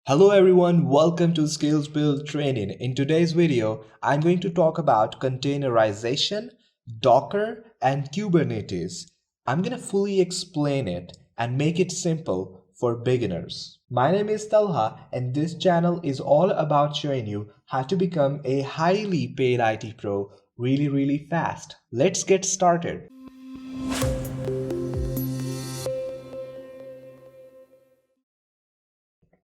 Hello everyone, welcome to Skills Build Training. In today's video, I'm going to talk about containerization, Docker, and Kubernetes. I'm going to fully explain it and make it simple for beginners. My name is Talha and this channel is all about showing you how to become a highly paid IT pro really fast. Let's get started.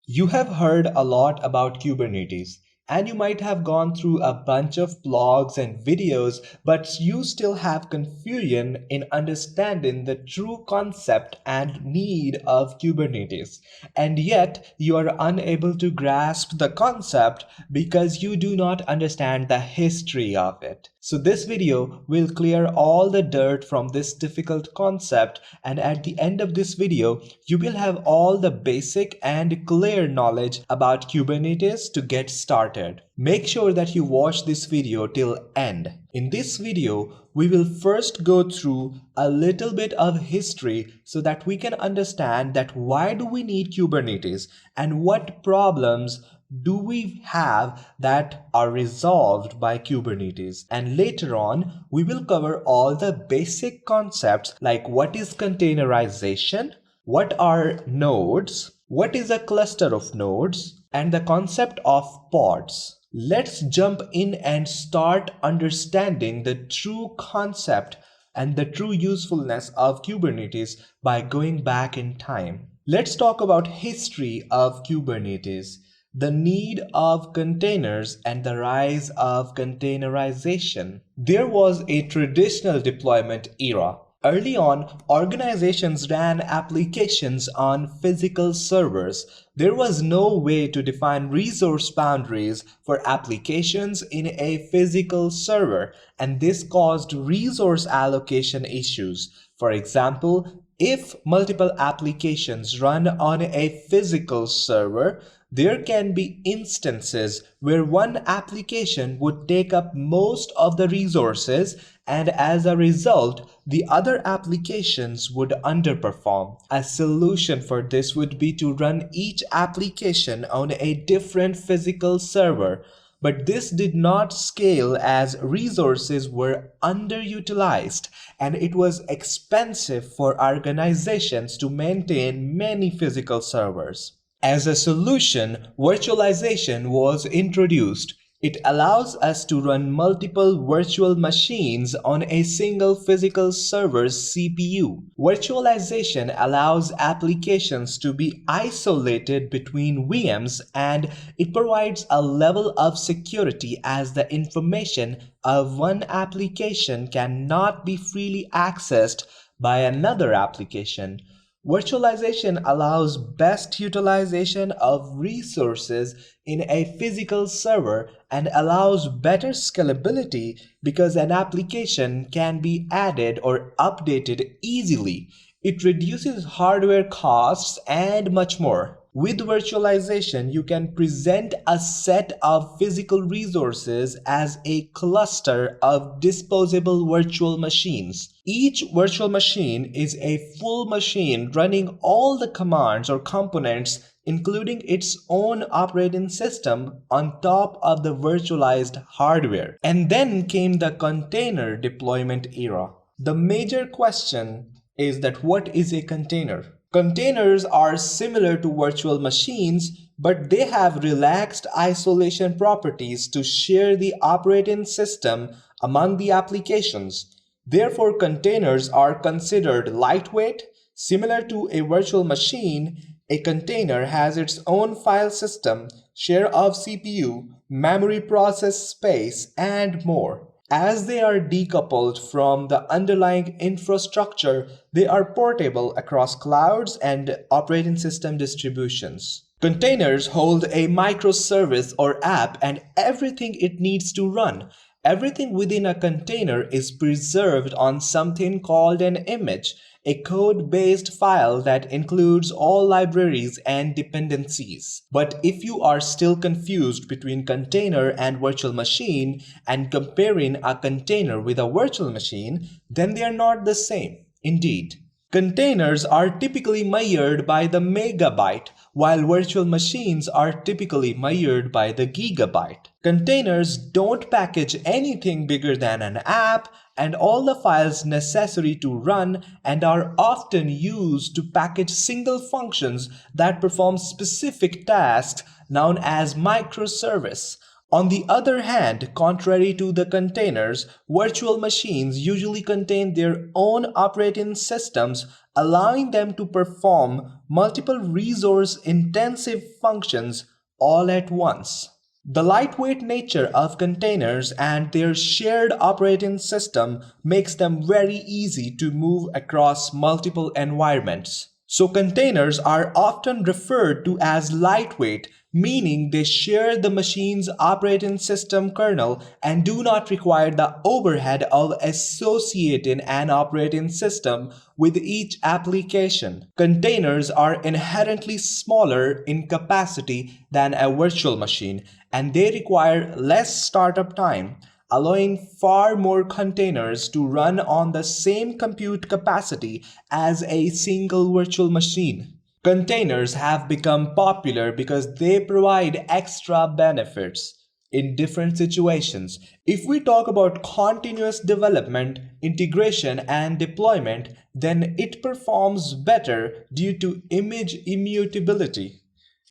You have heard a lot about Kubernetes, and you might have gone through a bunch of blogs and videos, but you still have confusion in understanding the true concept and need of Kubernetes. And yet, you are unable to grasp the concept because you do not understand the history of it. So this video will clear all the dirt from this difficult concept, and at the end of this video, you will have all the basic and clear knowledge about Kubernetes to get started. Make sure that you watch this video till end. In this video, we will first go through a little bit of history so that we can understand that why do we need Kubernetes and what problems do we have that are resolved by Kubernetes. And later on, we will cover all the basic concepts like what is containerization, what are nodes, what is a cluster of nodes, and the concept of pods. Let's jump in and start understanding the true concept and the true usefulness of Kubernetes by going back in time. Let's talk about history of Kubernetes, the need of containers and the rise of containerization. There was a traditional deployment era. Early on, organizations ran applications on physical servers. There was no way to define resource boundaries for applications in a physical server, and this caused resource allocation issues. For example, if multiple applications run on a physical server, there can be instances where one application would take up most of the resources, and as a result, the other applications would underperform. A solution for this would be to run each application on a different physical server. But this did not scale as resources were underutilized and it was expensive for organizations to maintain many physical servers. As a solution, virtualization was introduced. It allows us to run multiple virtual machines on a single physical server's CPU. Virtualization allows applications to be isolated between VMs, and it provides a level of security as the information of one application cannot be freely accessed by another application. Virtualization allows best utilization of resources in a physical server and allows better scalability because an application can be added or updated easily. It reduces hardware costs and much more. With virtualization, you can present a set of physical resources as a cluster of disposable virtual machines. Each virtual machine is a full machine running all the commands or components, including its own operating system on top of the virtualized hardware. And then came the container deployment era. The major question is that what is a container? Containers are similar to virtual machines, but they have relaxed isolation properties to share the operating system among the applications. Therefore, containers are considered lightweight. Similar to a virtual machine, a container has its own file system, share of CPU, memory process space, and more. As they are decoupled from the underlying infrastructure, they are portable across clouds and operating system distributions. Containers hold a microservice or app and everything it needs to run. Everything within a container is preserved on something called an image, a code-based file that includes all libraries and dependencies. But if you are still confused between container and virtual machine and comparing a container with a virtual machine, then they are not the same. Indeed, Containers are typically measured by the megabyte, while virtual machines are typically measured by the gigabyte. Containers don't package anything bigger than an app and all the files necessary to run, and are often used to package single functions that perform specific tasks known as microservice. On the other hand, contrary to the containers, virtual machines usually contain their own operating systems, allowing them to perform multiple resource-intensive functions all at once. The lightweight nature of containers and their shared operating system makes them very easy to move across multiple environments. So containers are often referred to as lightweight, meaning they share the machine's operating system kernel and do not require the overhead of associating an operating system with each application. Containers are inherently smaller in capacity than a virtual machine, and they require less startup time, allowing far more containers to run on the same compute capacity as a single virtual machine. Containers have become popular because they provide extra benefits in different situations. If we talk about continuous development, integration, and deployment, then it performs better due to image immutability.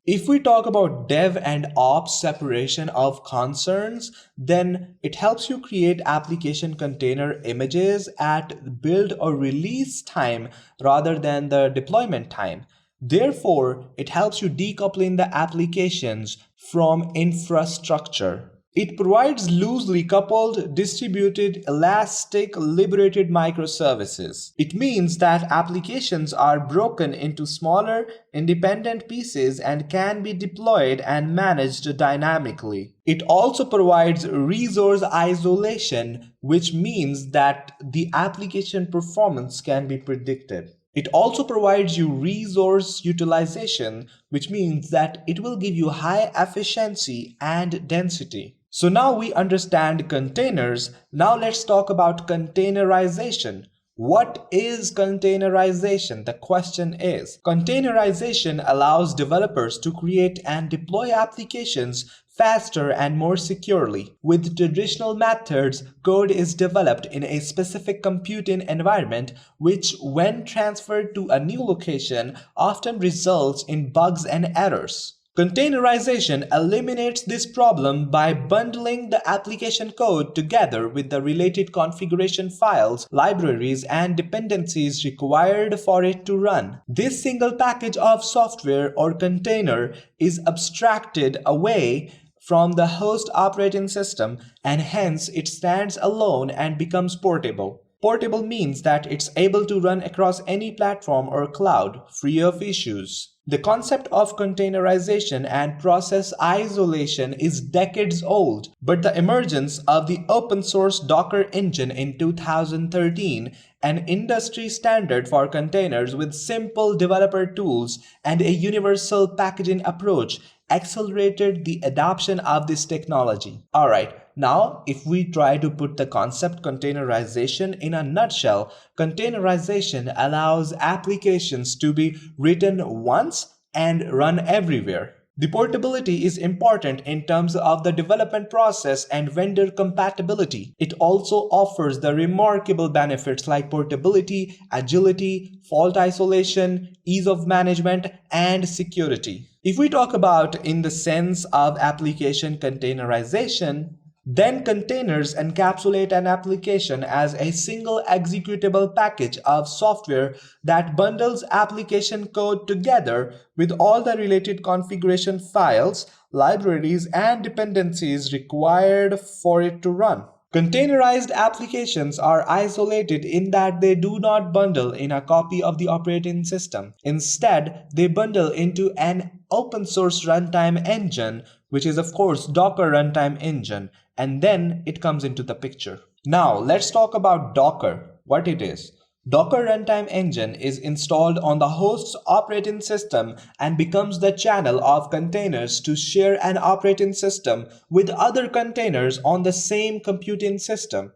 If we talk about dev and ops separation of concerns, then it helps you create application container images at build or release time rather than the deployment time. Therefore, it helps you decoupling the applications from infrastructure. It provides loosely coupled, distributed, elastic, liberated microservices. It means that applications are broken into smaller, independent pieces and can be deployed and managed dynamically. It also provides resource isolation, which means that the application performance can be predicted. It also provides you resource utilization, which means that it will give you high efficiency and density. So now we understand containers. Now let's talk about containerization. What is containerization? The question is. Containerization allows developers to create and deploy applications faster and more securely. With traditional methods, code is developed in a specific computing environment, which, when transferred to a new location, often results in bugs and errors. Containerization eliminates this problem by bundling the application code together with the related configuration files, libraries, and dependencies required for it to run. This single package of software or container is abstracted away from the host operating system, and hence it stands alone and becomes portable. Portable means that it's able to run across any platform or cloud, free of issues. The concept of containerization and process isolation is decades old, but the emergence of the open source Docker engine in 2013, an industry standard for containers with simple developer tools and a universal packaging approach, accelerated the adoption of this technology. Alright, now if we try to put the concept containerization in a nutshell, containerization allows applications to be written once and run everywhere. The portability is important in terms of the development process and vendor compatibility. It also offers the remarkable benefits like portability, agility, fault isolation, ease of management, and security. If we talk about in the sense of application containerization, then containers encapsulate an application as a single executable package of software that bundles application code together with all the related configuration files, libraries, and dependencies required for it to run. Containerized applications are isolated in that they do not bundle in a copy of the operating system. Instead, they bundle into an open source runtime engine, which is of course Docker runtime engine, and then it comes into the picture. Now let's talk about Docker, what it is. Docker Runtime Engine is installed on the host's operating system and becomes the channel of containers to share an operating system with other containers on the same computing system.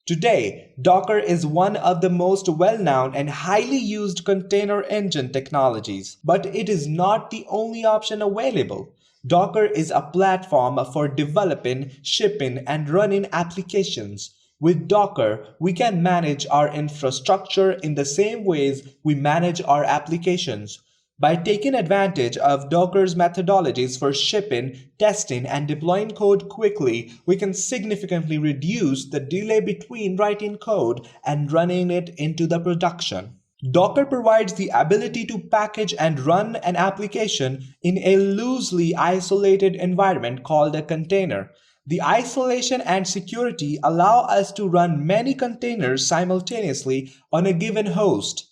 Today, Docker is one of the most well-known and highly used container engine technologies, but it is not the only option available. Docker is a platform for developing, shipping, and running applications. With Docker, we can manage our infrastructure in the same ways we manage our applications. By taking advantage of Docker's methodologies for shipping, testing, and deploying code quickly, we can significantly reduce the delay between writing code and running it into the production. Docker provides the ability to package and run an application in a loosely isolated environment called a container. The isolation and security allow us to run many containers simultaneously on a given host.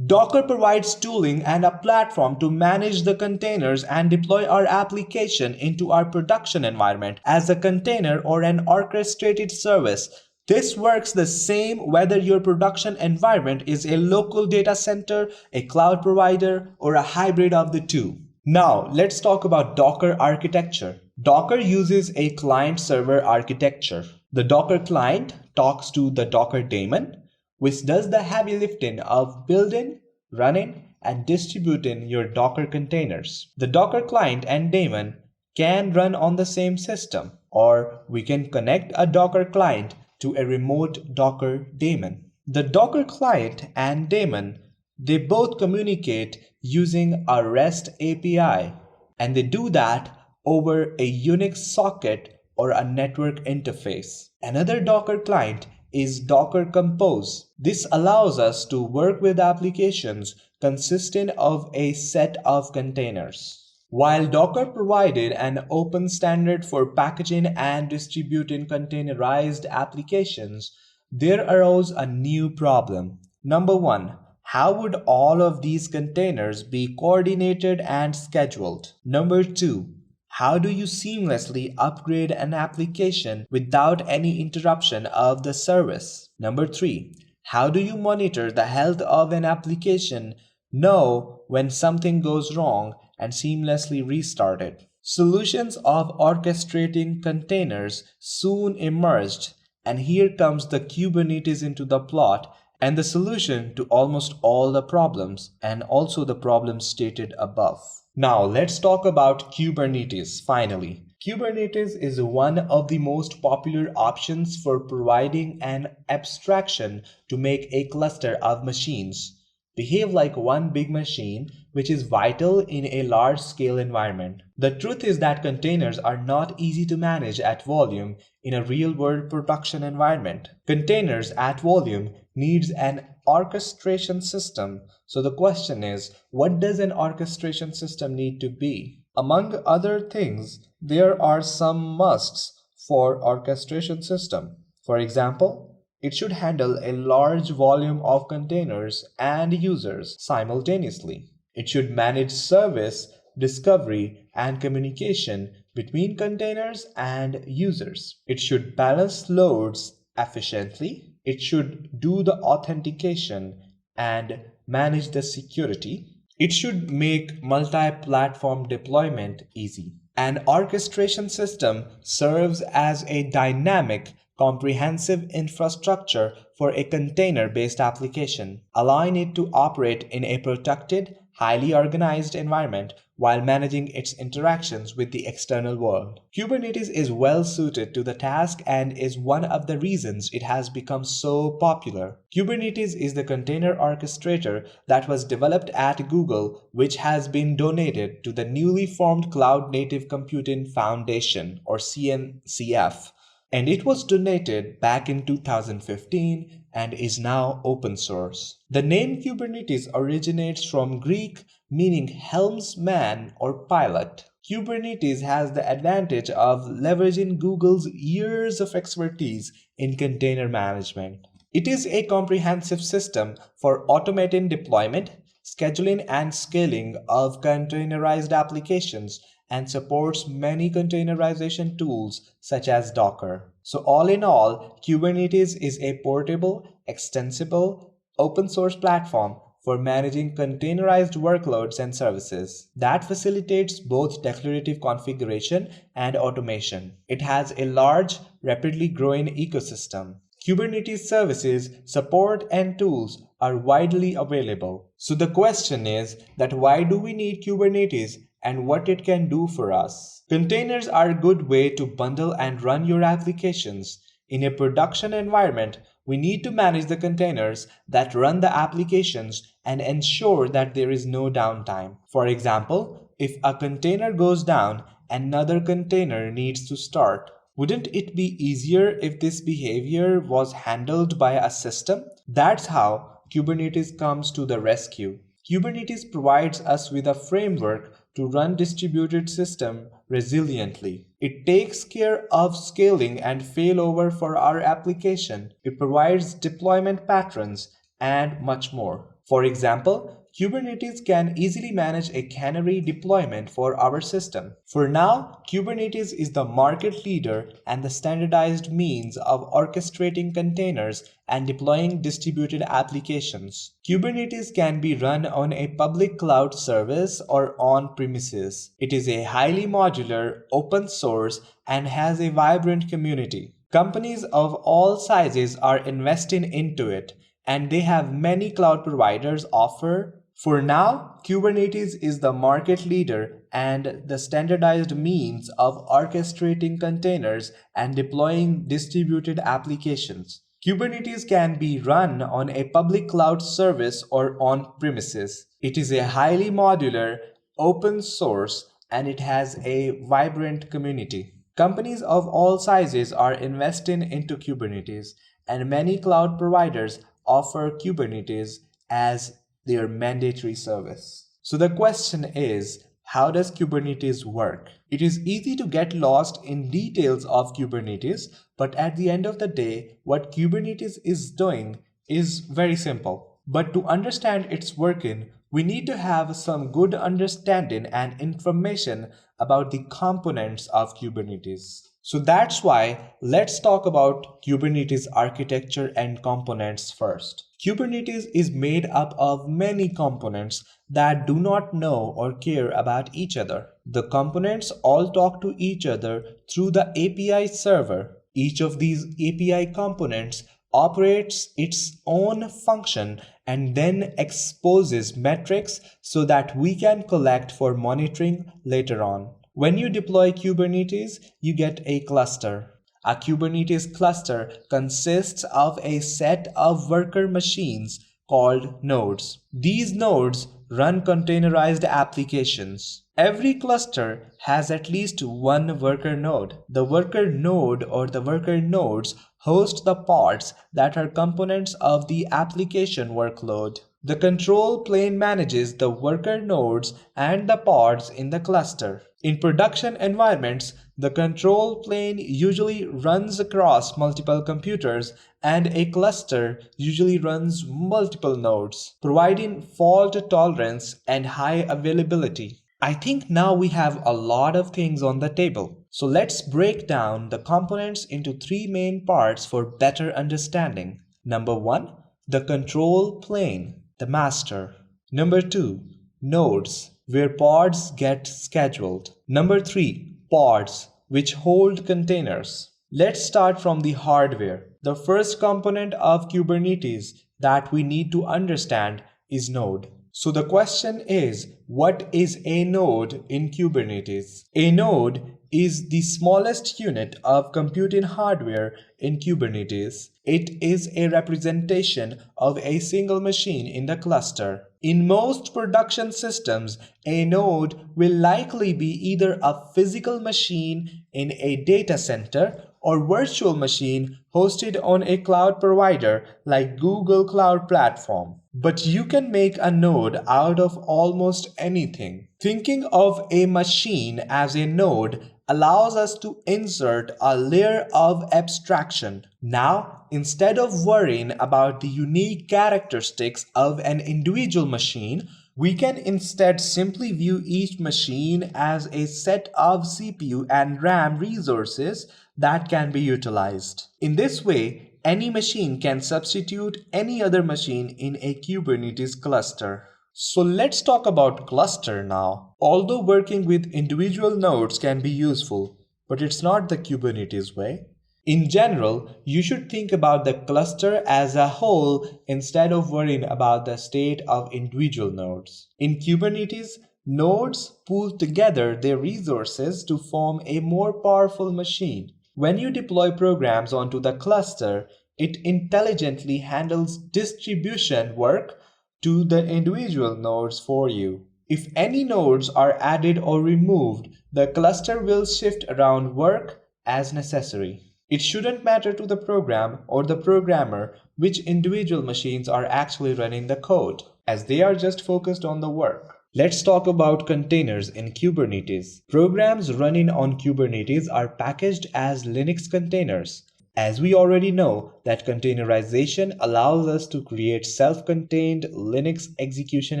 Docker provides tooling and a platform to manage the containers and deploy our application into our production environment as a container or an orchestrated service. This works the same whether your production environment is a local data center, a cloud provider, or a hybrid of the two. Now, let's talk about Docker architecture. Docker uses a client-server architecture. The Docker client talks to the Docker daemon, which does the heavy lifting of building, running, and distributing your Docker containers. The Docker client and daemon can run on the same system, or we can connect a Docker client to a remote Docker daemon. The Docker client and daemon, they both communicate using a REST API, and they do that over a Unix socket or a network interface. Another Docker client is Docker Compose. This allows us to work with applications consisting of a set of containers. While Docker provided an open standard for packaging and distributing containerized applications, there arose a new problem. Number one, how would all of these containers be coordinated and scheduled? Number two, how do you seamlessly upgrade an application without any interruption of the service? Number three, how do you monitor the health of an application, know when something goes wrong, and seamlessly restart it? Solutions of orchestrating containers soon emerged, and here comes the Kubernetes into the plot and the solution to almost all the problems, and also the problems stated above. Now let's talk about Kubernetes finally. Kubernetes is one of the most popular options for providing an abstraction to make a cluster of machines behave like one big machine, which is vital in a large-scale environment. The truth is that containers are not easy to manage at volume in a real-world production environment. Containers at volume needs an orchestration system. So the question is, what does an orchestration system need to be? Among other things, there are some musts for orchestration system. For example, it should handle a large volume of containers and users simultaneously. It should manage service, discovery, and communication between containers and users. It should balance loads efficiently. It should do the authentication and manage the security. It should make multi-platform deployment easy. An orchestration system serves as a dynamic, comprehensive infrastructure for a container-based application, allowing it to operate in a protected, highly organized environment while managing its interactions with the external world. Kubernetes is well suited to the task and is one of the reasons it has become so popular. Kubernetes is the container orchestrator that was developed at Google, which has been donated to the newly formed Cloud Native Computing Foundation, or CNCF. And it was donated back in 2015 and is now open source. The name Kubernetes originates from Greek meaning helmsman or pilot. Kubernetes has the advantage of leveraging Google's years of expertise in container management. It is a comprehensive system for automating deployment, scheduling, and scaling of containerized applications, and supports many containerization tools such as Docker. So all in all, Kubernetes is a portable, extensible, open source platform for managing containerized workloads and services that facilitates both declarative configuration and automation. It has a large, rapidly growing ecosystem. Kubernetes services, support, and tools are widely available. So the question is that why do we need Kubernetes and what it can do for us? Containers are a good way to bundle and run your applications. In a production environment, we need to manage the containers that run the applications and ensure that there is no downtime. For example, if a container goes down, another container needs to start. Wouldn't it be easier if this behavior was handled by a system? That's how Kubernetes comes to the rescue. Kubernetes provides us with a framework to run distributed system resiliently. It takes care of scaling and failover for our application. It provides deployment patterns and much more. For example, Kubernetes can easily manage a canary deployment for our system. For now, Kubernetes is the market leader and the standardized means of orchestrating containers and deploying distributed applications. Kubernetes can be run on a public cloud service or on premises. It is a highly modular, open source, and has a vibrant community. Companies of all sizes are investing into it, and they have many cloud providers offer. For now, Kubernetes is the market leader and the standardized means of orchestrating containers and deploying distributed applications. Kubernetes can be run on a public cloud service or on premises. It is a highly modular, open source, and it has a vibrant community. Companies of all sizes are investing into Kubernetes, and many cloud providers offer Kubernetes as their mandatory service. So the question is, how does Kubernetes work? It is easy to get lost in details of Kubernetes, but at the end of the day, what Kubernetes is doing is very simple. But to understand its working, we need to have some good understanding and information about the components of Kubernetes. So that's why let's talk about Kubernetes architecture and components first. Kubernetes is made up of many components that do not know or care about each other. The components all talk to each other through the API server. Each of these API components operates its own function and then exposes metrics so that we can collect for monitoring later on. When you deploy Kubernetes, you get a cluster. A Kubernetes cluster consists of a set of worker machines called nodes. These nodes run containerized applications. Every cluster has at least one worker node. The worker node or the worker nodes host the pods that are components of the application workload. The control plane manages the worker nodes and the pods in the cluster. In production environments, the control plane usually runs across multiple computers and a cluster usually runs multiple nodes, providing fault tolerance and high availability. I think now we have a lot of things on the table. So let's break down the components into three main parts for better understanding. Number one, the control plane, the master. Number two, nodes, where pods get scheduled. Number three, pods, which hold containers. Let's start from the hardware. The first component of Kubernetes that we need to understand is node. So the question is, what is a node in Kubernetes? A node is the smallest unit of computing hardware in Kubernetes. It is a representation of a single machine in the cluster. In most production systems, a node will likely be either a physical machine in a data center or virtual machine hosted on a cloud provider like Google Cloud Platform. But you can make a node out of almost anything. Thinking of a machine as a node allows us to insert a layer of abstraction. Now, instead of worrying about the unique characteristics of an individual machine, we can instead simply view each machine as a set of CPU and RAM resources that can be utilized. In this way, any machine can substitute any other machine in a Kubernetes cluster. So let's talk about cluster now. Although working with individual nodes can be useful, but it's not the Kubernetes way. In general, you should think about the cluster as a whole instead of worrying about the state of individual nodes. In Kubernetes, nodes pool together their resources to form a more powerful machine. When you deploy programs onto the cluster, it intelligently handles distribution work to the individual nodes for you. If any nodes are added or removed, the cluster will shift around work as necessary. It shouldn't matter to the program or the programmer which individual machines are actually running the code, as they are just focused on the work. Let's talk about containers in Kubernetes. Programs running on Kubernetes are packaged as Linux containers. As we already know that containerization allows us to create self-contained Linux execution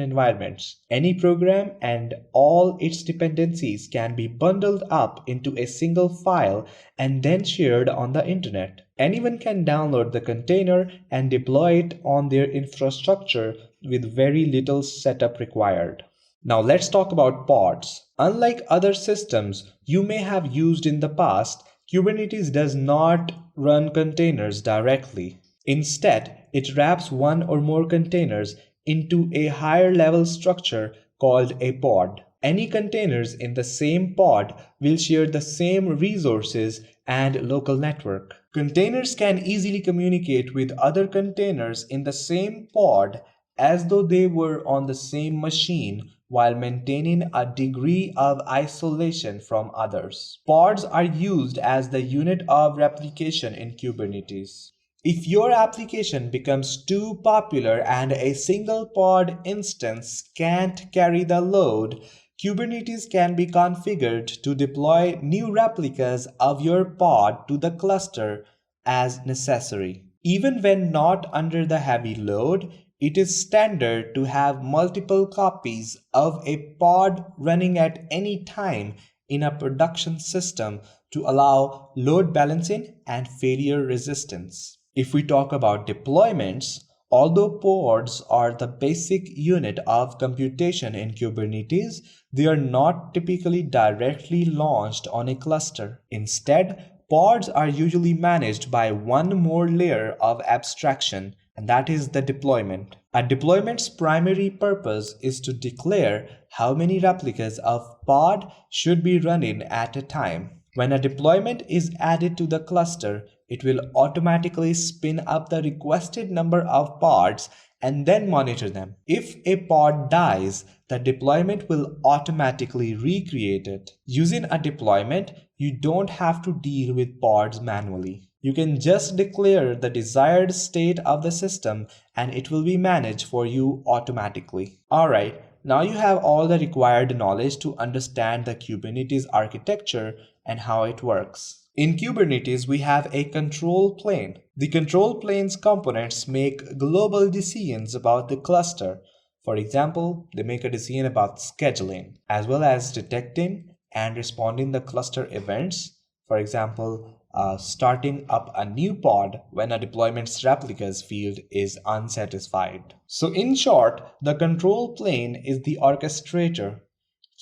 environments. Any program and all its dependencies can be bundled up into a single file and then shared on the internet. Anyone can download the container and deploy it on their infrastructure with very little setup required. Now let's talk about pods. Unlike other systems you may have used in the past, Kubernetes does not run containers directly. Instead, it wraps one or more containers into a higher level structure called a pod. Any containers in the same pod will share the same resources and local network. Containers can easily communicate with other containers in the same pod as though they were on the same machine while maintaining a degree of isolation from others. Pods are used as the unit of replication in Kubernetes. If your application becomes too popular and a single pod instance can't carry the load, Kubernetes can be configured to deploy new replicas of your pod to the cluster as necessary. Even when not under the heavy load, it is standard to have multiple copies of a pod running at any time in a production system to allow load balancing and failure resistance. If we talk about deployments, although pods are the basic unit of computation in Kubernetes, they are not typically directly launched on a cluster. Instead, pods are usually managed by one more layer of abstraction, and that is the deployment. A deployment's primary purpose is to declare how many replicas of pod should be running at a time. When a deployment is added to the cluster, it will automatically spin up the requested number of pods and then monitor them. If a pod dies, the deployment will automatically recreate it. Using a deployment, you don't have to deal with pods manually. You can just declare the desired state of the system and it will be managed for you automatically. Alright, now you have all the required knowledge to understand the Kubernetes architecture and how it works. In Kubernetes, we have a control plane. The control plane's components make global decisions about the cluster. For example, they make a decision about scheduling, as well as detecting and responding to cluster events. For example, starting up a new pod when a deployment's replicas field is unsatisfied. So in short, the control plane is the orchestrator.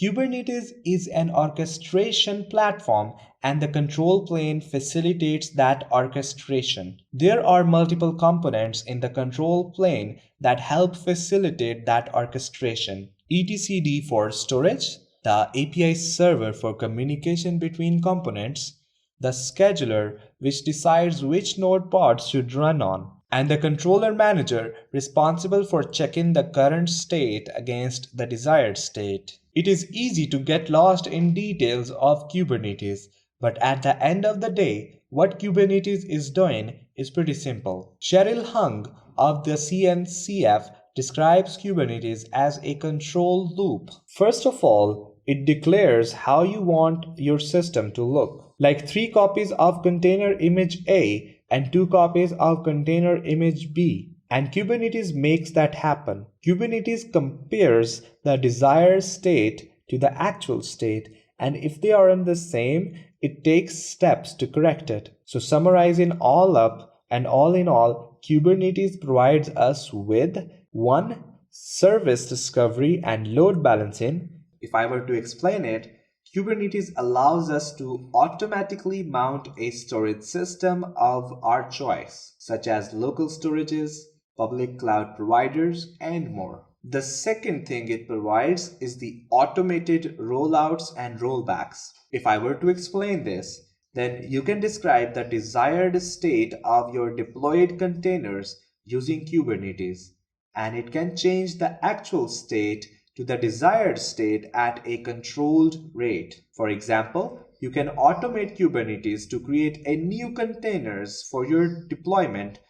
Kubernetes is an orchestration platform and the control plane facilitates that orchestration. There are multiple components in the control plane that help facilitate that orchestration. etcd for storage, the API server for communication between components, the scheduler which decides which node pods should run on, and the controller manager responsible for checking the current state against the desired state. It is easy to get lost in details of Kubernetes, but at the end of the day, what Kubernetes is doing is pretty simple. Cheryl Hung of the CNCF describes Kubernetes as a control loop. First of all, it declares how you want your system to look, like 3 copies of container image A and 2 copies of container image B. And Kubernetes makes that happen. Kubernetes compares the desired state to the actual state, and if they aren't the same, it takes steps to correct it. So summarizing all up and all in all, Kubernetes provides us with 1. Service discovery and load balancing. If I were to explain it, Kubernetes allows us to automatically mount a storage system of our choice, such as local storages, public cloud providers, and more. The second thing it provides is the automated rollouts and rollbacks. If I were to explain this, then you can describe the desired state of your deployed containers using Kubernetes, and it can change the actual state to the desired state at a controlled rate. For example, you can automate Kubernetes to create a new containers for your deployment,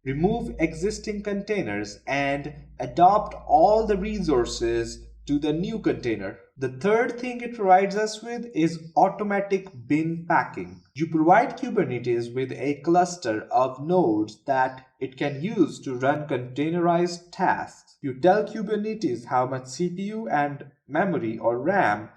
remove existing containers, and adopt all the resources to the new container. The third thing it provides us with is automatic bin packing. You provide Kubernetes with a cluster of nodes that it can use to run containerized tasks. You tell Kubernetes how much CPU and memory or RAM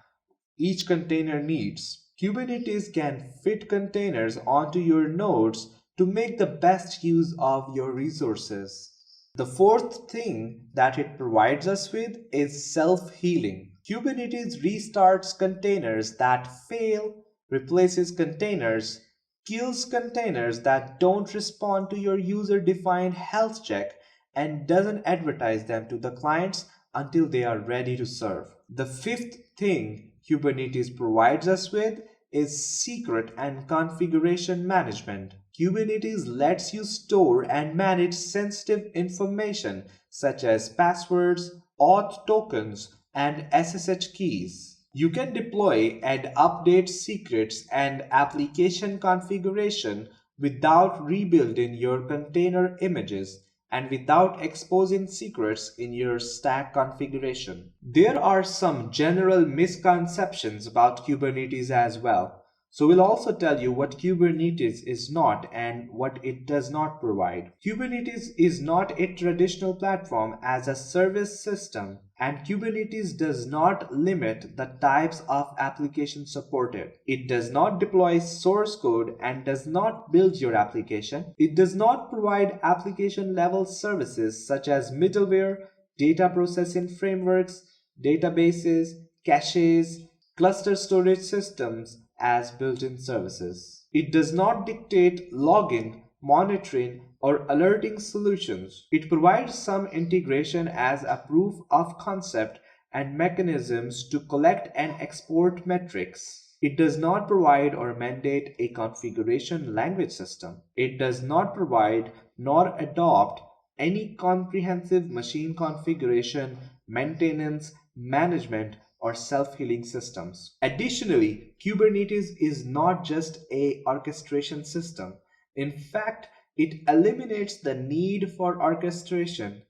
each container needs. Kubernetes can fit containers onto your nodes to make the best use of your resources. The fourth thing that it provides us with is self-healing. Kubernetes restarts containers that fail, replaces containers, kills containers that don't respond to your user-defined health check, and doesn't advertise them to the clients until they are ready to serve. The fifth thing Kubernetes provides us with is secret and configuration management. Kubernetes lets you store and manage sensitive information such as passwords, auth tokens, and SSH keys. You can deploy and update secrets and application configuration without rebuilding your container images and without exposing secrets in your stack configuration. There are some general misconceptions about Kubernetes as well. So we'll also tell you what Kubernetes is not and what it does not provide. Kubernetes is not a traditional platform as a service system, and Kubernetes does not limit the types of applications supported. It does not deploy source code and does not build your application. It does not provide application level services such as middleware, data processing frameworks, databases, caches, cluster storage systems as built-in services. It does not dictate login, monitoring, or alerting solutions. It provides some integration as a proof of concept and mechanisms to collect and export metrics. It does not provide or mandate a configuration language system. It does not provide nor adopt any comprehensive machine configuration, maintenance, management, or self-healing systems. Additionally, Kubernetes is not just an orchestration system. In fact, it eliminates the need for orchestration.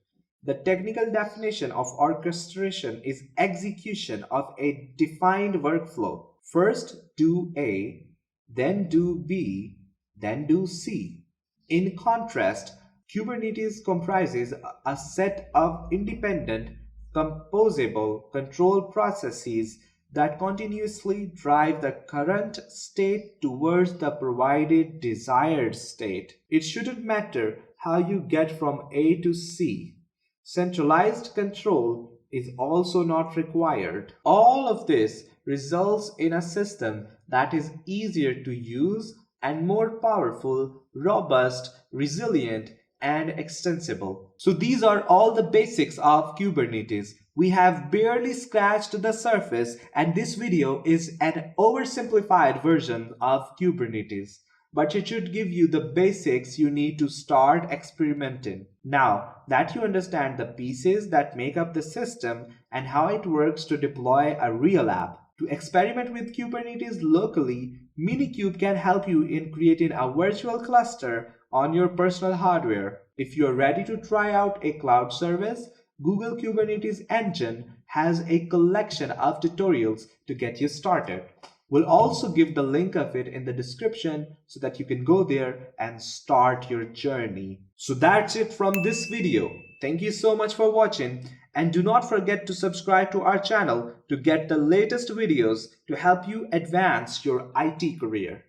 The technical definition of orchestration is execution of a defined workflow. First do A, then do B, then do C. In contrast, Kubernetes comprises a set of independent composable control processes that continuously drive the current state towards the provided desired state. It shouldn't matter how you get from A to C. Centralized control is also not required. All of this results in a system that is easier to use and more powerful, robust, resilient, and extensible. So these are all the basics of Kubernetes. We have barely scratched the surface, and this video is an oversimplified version of Kubernetes, but it should give you the basics you need to start experimenting. Now that you understand the pieces that make up the system and how it works to deploy a real app, to experiment with Kubernetes locally, Minikube can help you in creating a virtual cluster on your personal hardware. If you are ready to try out a cloud service, Google Kubernetes Engine has a collection of tutorials to get you started. We'll also give the link of it in the description so that you can go there and start your journey. So that's it from this video. Thank you so much for watching, and do not forget to subscribe to our channel to get the latest videos to help you advance your IT career.